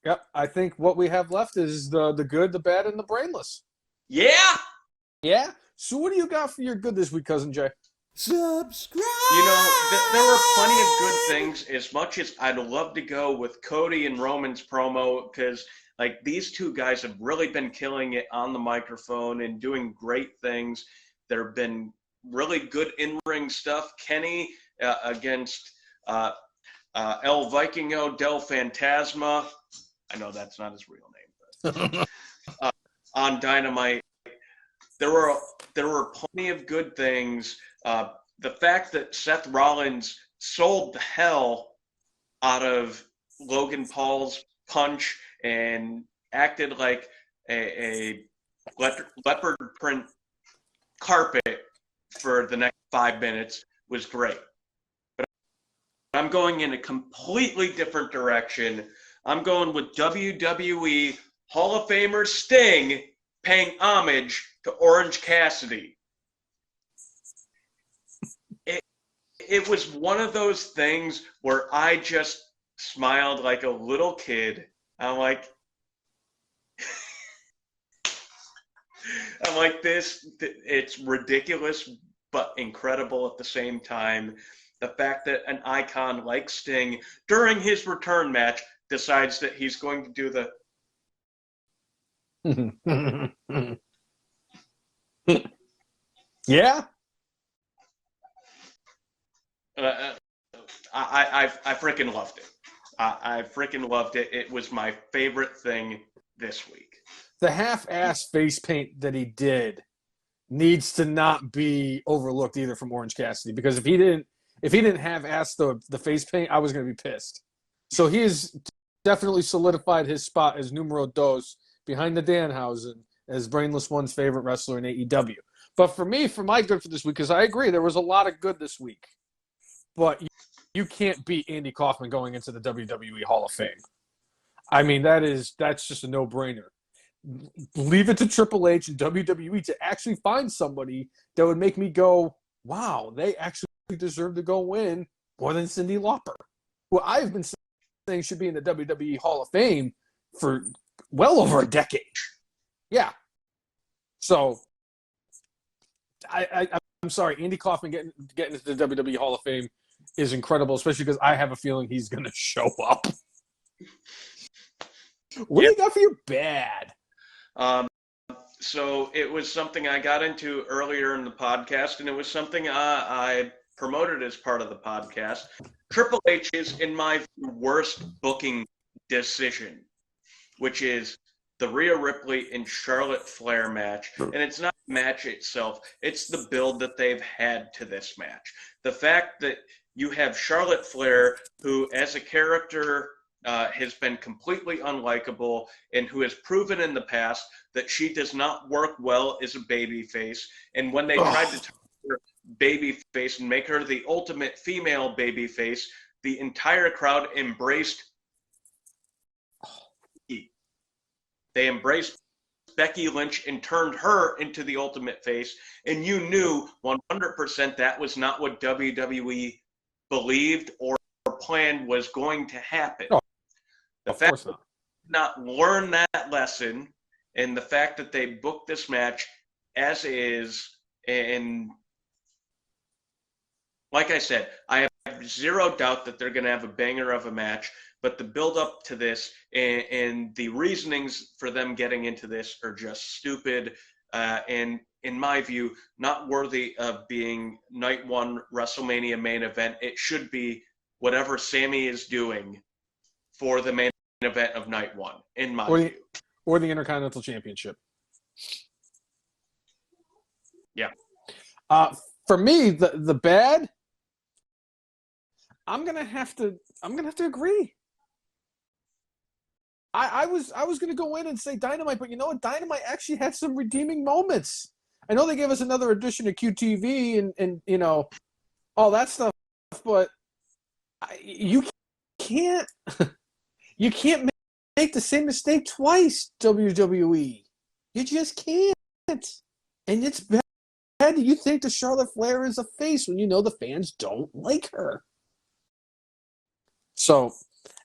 Yep. I think what we have left is the good, the bad, and the brainless. Yeah. Yeah. So what do you got for your good this week, Cousin Jay? Subscribe. There were plenty of good things. As much as I'd love to go with Cody and Roman's promo, because like these two guys have really been killing it on the microphone and doing great things. There have been really good in-ring stuff. Kenny against El Vikingo del Fantasma. I know that's not his real name, but on Dynamite, there were plenty of good things. The fact that Seth Rollins sold the hell out of Logan Paul's punch and acted like a leopard print carpet for the next 5 minutes was great. But I'm going in a completely different direction. I'm going with WWE Hall of Famer Sting paying homage to Orange Cassidy. It was one of those things where I just smiled like a little kid. I'm like, this, it's ridiculous, but incredible at the same time. The fact that an icon like Sting, during his return match, decides that he's going to do the Yeah. I freaking loved it. I freaking loved it. It was my favorite thing this week. The half-ass face paint that he did needs to not be overlooked either from Orange Cassidy, because if he didn't half-ass the face paint, I was going to be pissed. So he has definitely solidified his spot as numero dos behind the Danhausen as Brainless One's favorite wrestler in AEW. But for me, for my good for this week, because I agree, there was a lot of good this week. But you can't beat Andy Kaufman going into the WWE Hall of Fame. I mean, that's just a no-brainer. Leave it to Triple H and WWE to actually find somebody that would make me go, wow, they actually deserve to go in more than Cyndi Lauper, who I've been saying should be in the WWE Hall of Fame for well over a decade. Yeah. So I'm sorry, Andy Kaufman getting into the WWE Hall of Fame is incredible, especially because I have a feeling he's going to show up. What do you got for your bad? So it was something I got into earlier in the podcast, and it was something I promoted as part of the podcast. Triple H is, in my view, worst booking decision, which is the Rhea Ripley and Charlotte Flair match. And it's not the match itself, it's the build that they've had to this match. The fact that you have Charlotte Flair, who as a character has been completely unlikable and who has proven in the past that she does not work well as a babyface. And when they tried to turn her babyface and make her the ultimate female babyface, the entire crowd embraced They embraced Becky Lynch and turned her into the ultimate face. And you knew 100% that was not what WWE believed or planned was going to happen. Oh, the of fact course not. That not learn that lesson, and the fact that they booked this match as is, and like I said, I have zero doubt that they're going to have a banger of a match. But the build up to this and the reasonings for them getting into this are just stupid. And in my view, not worthy of being night one WrestleMania main event. It should be whatever Sammy is doing for the main event of night one, in my view. Or the Intercontinental Championship. Yeah. For me, the bad, I'm gonna have to agree. I was going to go in and say Dynamite, but you know what? Dynamite actually had some redeeming moments. I know they gave us another edition of QTV and you know, all that stuff, but you can't make the same mistake twice, WWE. You just can't. And it's bad that you think that Charlotte Flair is a face when you know the fans don't like her. So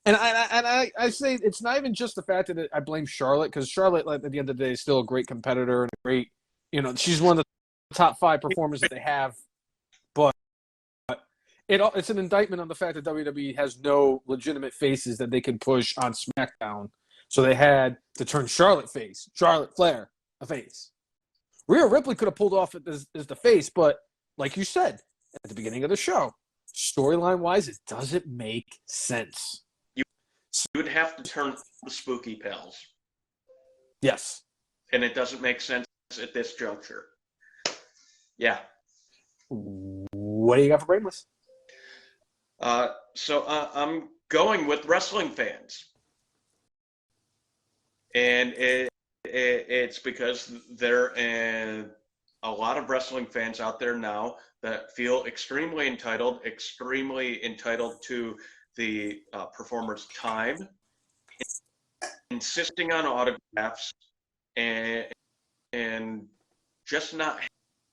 And I say it's not even just the fact that I blame Charlotte, because Charlotte, like, at the end of the day, is still a great competitor and a great, she's one of the top 5 performers that they have. But it's an indictment on the fact that WWE has no legitimate faces that they can push on SmackDown. So they had to turn Charlotte face, Charlotte Flair a face. Rhea Ripley could have pulled off as the face, but like you said at the beginning of the show, storyline-wise, it doesn't make sense. You would have to turn the Spooky Pals. Yes. And it doesn't make sense at this juncture. Yeah. What do you got for Brainless? So I'm going with wrestling fans. And it's because there are a lot of wrestling fans out there now that feel extremely entitled to the performer's time, insisting on autographs, and just not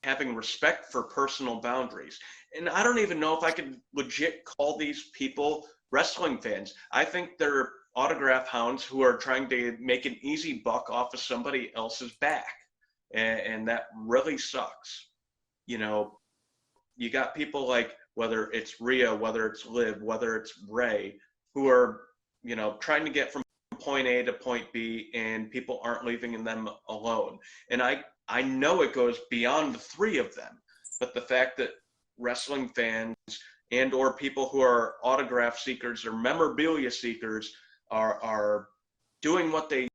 having respect for personal boundaries. And I don't even know if I could legit call these people wrestling fans. I think they're autograph hounds who are trying to make an easy buck off of somebody else's back. And that really sucks. You got people like, whether it's Rhea, whether it's Liv, whether it's Ray, who are, trying to get from point A to point B, and people aren't leaving them alone. And I know it goes beyond the 3 of them, but the fact that wrestling fans and or people who are autograph seekers or memorabilia seekers are doing what they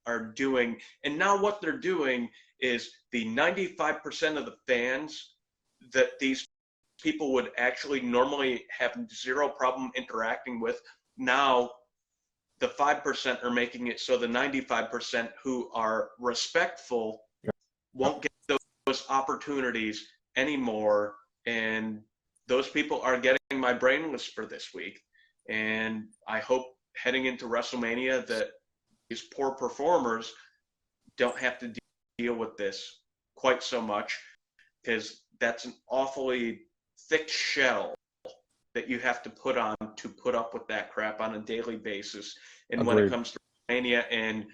are doing. And now what they're doing is the 95% of the fans that these people would actually normally have zero problem interacting with, now the 5% are making it so the 95% who are respectful won't get those opportunities anymore. And those people are getting my Brainless for this week. And I hope heading into WrestleMania that these poor performers don't have to deal with this quite so much, because that's an awfully thick shell that you have to put on to put up with that crap on a daily basis. And Agreed. When it comes to WrestleMania and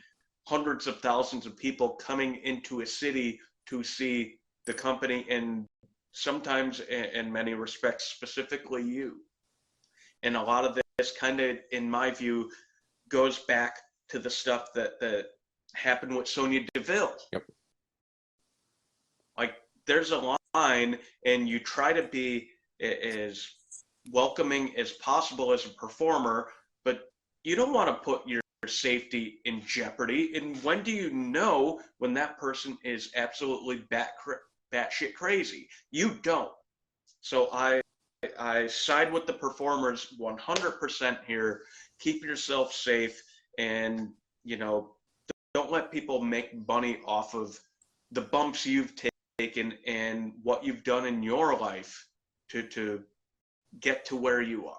hundreds of thousands of people coming into a city to see the company, and sometimes, in many respects, specifically you. And a lot of this kind of, in my view, goes back to the stuff that happened with Sonya Deville. Yep. Like, there's a line, and you try to be as welcoming as possible as a performer, but you don't want to put your safety in jeopardy. And when do you know when that person is absolutely batshit crazy? You don't. So I side with the performers 100% here. Keep yourself safe, and don't let people make money off of the bumps you've taken and what you've done in your life to get to where you are.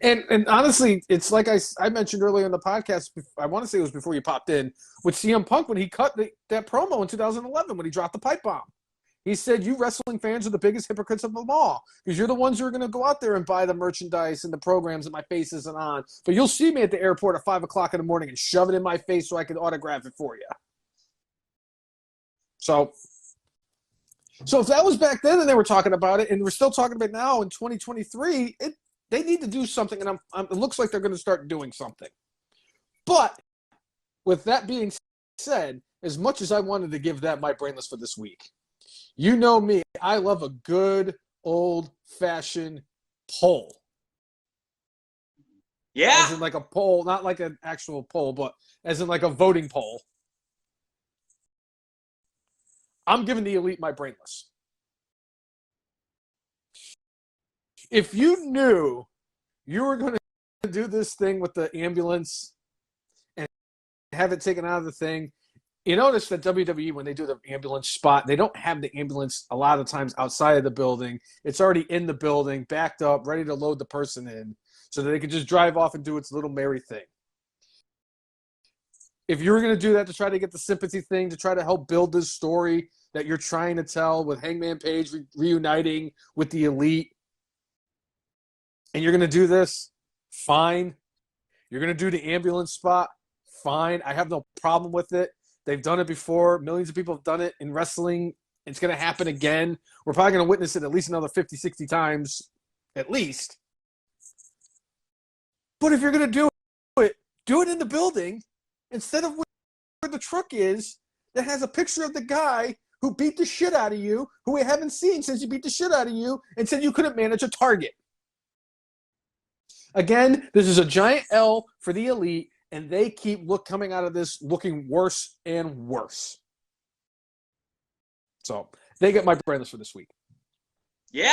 And honestly, it's like I mentioned earlier in the podcast, I want to say it was before you popped in, with CM Punk when he cut that promo in 2011 when he dropped the pipe bomb. He said, you wrestling fans are the biggest hypocrites of them all, because you're the ones who are going to go out there and buy the merchandise and the programs that my face isn't on. But you'll see me at the airport at 5 o'clock in the morning and shove it in my face so I can autograph it for you. So if that was back then and they were talking about it, and we're still talking about it now in 2023, they need to do something, and it looks like they're going to start doing something. But with that being said, as much as I wanted to give that my Brainless for this week, you know me, I love a good old-fashioned poll. Yeah. As in like a poll, not like an actual poll, but as in like a voting poll. I'm giving the Elite my Brainless. If you knew you were going to do this thing with the ambulance and have it taken out of the thing, you notice that WWE, when they do the ambulance spot, they don't have the ambulance a lot of times outside of the building. It's already in the building, backed up, ready to load the person in, so that they can just drive off and do its little merry thing. If you were going to do that to try to get the sympathy thing, to try to help build this story that you're trying to tell with Hangman Page reuniting with the Elite, and you're going to do this, Fine. You're going to do the ambulance spot. Fine. I have no problem with it. They've done it before. Millions of people have done it in wrestling. It's going to happen again. We're probably going to witness it at least another 50, 60 times, at least. But if you're going to do it in the building instead of where the truck is that has a picture of the guy who beat the shit out of you, who we haven't seen since he beat the shit out of you and said you couldn't manage a target. Again, this is a giant L for the Elite, and they keep coming out of this looking worse and worse. So they get my Brainless for this week. Yeah,